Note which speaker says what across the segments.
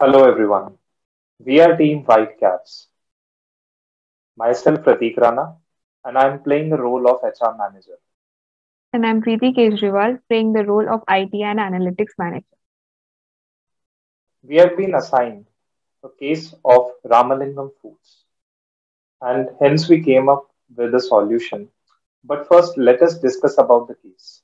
Speaker 1: Hello everyone. We are Team Whitecaps. Myself Pratik Rana and I am playing the role of HR manager.
Speaker 2: And I'm Preeti Kejriwal, playing the role of IT and Analytics Manager.
Speaker 1: We have been assigned a case of Ramalingam Foods and hence we came up with a solution. But first let us discuss about the case.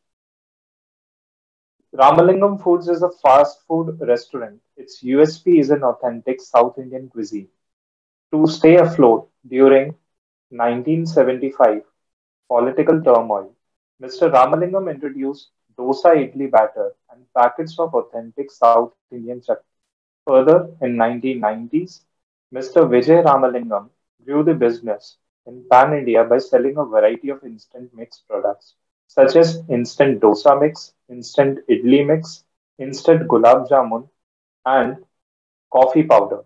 Speaker 1: Ramalingam Foods is a fast food restaurant. Its USP is an authentic South Indian cuisine. To stay afloat during 1975 political turmoil, Mr. Ramalingam introduced dosa idli batter and packets of authentic South Indian chutney. Further, in 1990s, Mr. Vijay Ramalingam grew the business in pan India by selling a variety of instant mix products such as instant dosa mix, instant idli mix, instant gulab jamun, and coffee powder.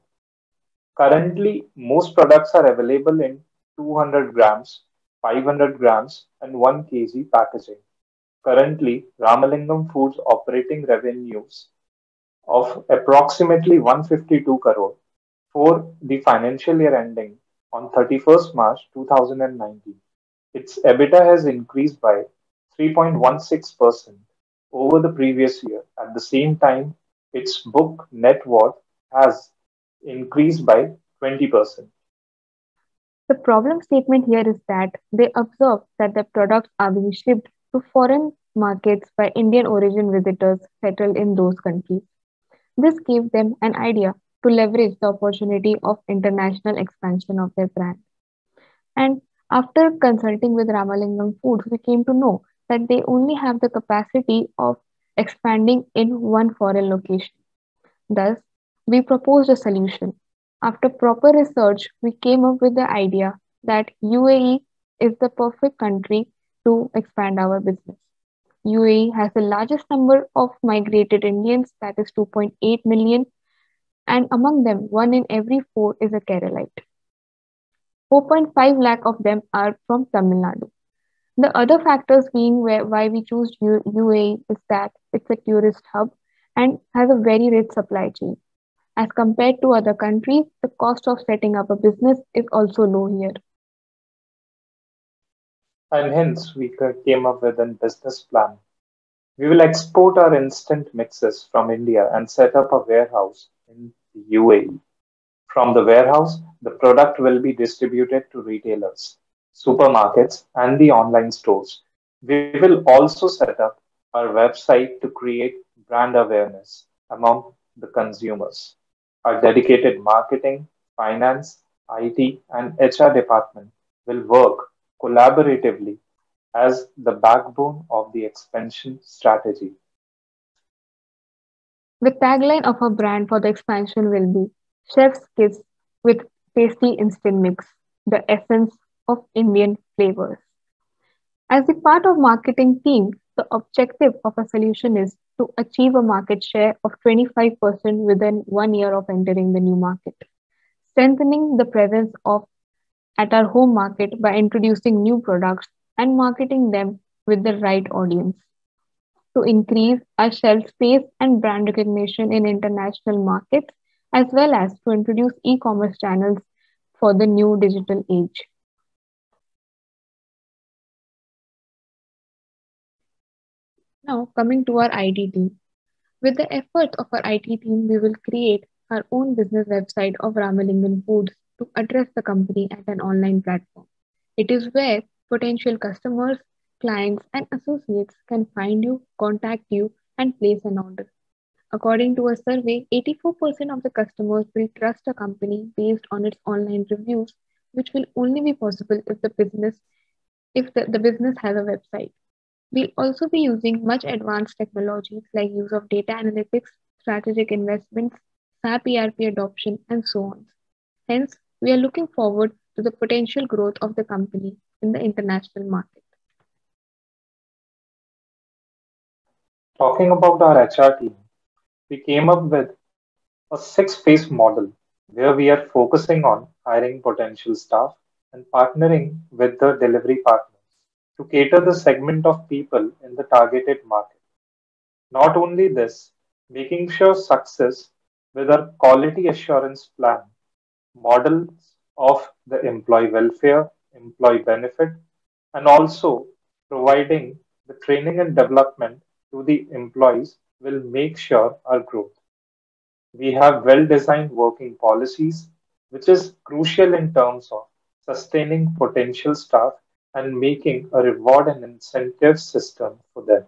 Speaker 1: Currently, most products are available in 200 grams, 500 grams, and 1 kg packaging. Currently, Ramalingam Foods operating revenues of approximately 152 crore for the financial year ending on 31st March 2019. Its EBITDA has increased by 3.16% over the previous year. At the same time, its book net worth has increased by 20%.
Speaker 2: The problem statement here is that they observe that the products are being shipped to foreign markets by Indian origin visitors settled in those countries. This gave them an idea to leverage the opportunity of international expansion of their brand. And after consulting with Ramalingam Foods, we came to know that they only have the capacity of expanding in one foreign location. Thus, we proposed a solution. After proper research, we came up with the idea that UAE is the perfect country to expand our business. UAE has the largest number of migrated Indians, that is 2.8 million, and among them, one in every four is a Keralite. 4.5 lakh of them are from Tamil Nadu. The other factors being why we choose UAE is that it's a tourist hub and has a very rich supply chain. As compared to other countries, the cost of setting up a business is also low here.
Speaker 1: And hence, we came up with a business plan. We will export our instant mixes from India and set up a warehouse in the UAE. From the warehouse, the product will be distributed to retailers, supermarkets, and the online stores. We will also set up our website to create brand awareness among the consumers. Our dedicated marketing, finance, IT, and HR department will work collaboratively as the backbone of the expansion strategy.
Speaker 2: The tagline of our brand for the expansion will be Chef's Kiss with Tasty Instant Mix, the essence of Indian flavors. As a part of marketing team, the objective of a solution is to achieve a market share of 25% within 1 year of entering the new market, strengthening the presence of at our home market by introducing new products and marketing them with the right audience to increase our shelf space and brand recognition in international markets, as well as to introduce e commerce channels for the new digital age. Now, coming to our IT team. With the efforts of our IT team, we will create our own business website of Ramalingan Foods to address the company at an online platform. It is where potential customers, clients, and associates can find you, contact you, and place an order. According to a survey, 84% of the customers will trust a company based on its online reviews, which will only be possible if the business has a website. We'll also be using much advanced technologies like use of data analytics, strategic investments, SAP ERP adoption, and so on. Hence, we are looking forward to the potential growth of the company in the international market.
Speaker 1: Talking about our HR team, we came up with a six-phase model where we are focusing on hiring potential staff and partnering with the delivery partners to cater the segment of people in the targeted market. Not only this, making sure success with a quality assurance plan, models of the employee welfare, employee benefit, and also providing the training and development to the employees will make sure our growth. We have well designed working policies, which is crucial in terms of sustaining potential staff and making a reward and incentive system for them.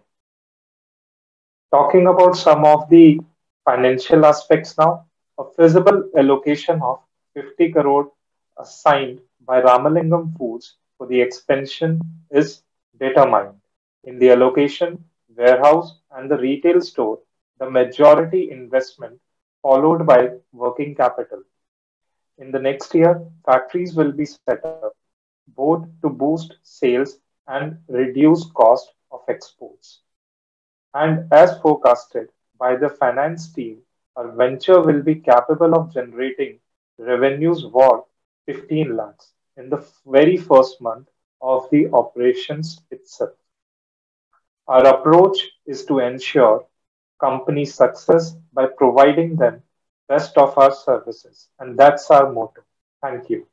Speaker 1: Talking about some of the financial aspects now, a feasible allocation of 50 crore assigned by Ramalingam Foods for the expansion is determined. In the allocation, warehouse, and the retail store, the majority investment followed by working capital. In the next year, factories will be set up both to boost sales and reduce cost of exports. And as forecasted by the finance team, our venture will be capable of generating revenues worth 15 lakhs in the very first month of the operations itself. Our approach is to ensure company success by providing them best of our services, and that's our motto. Thank you.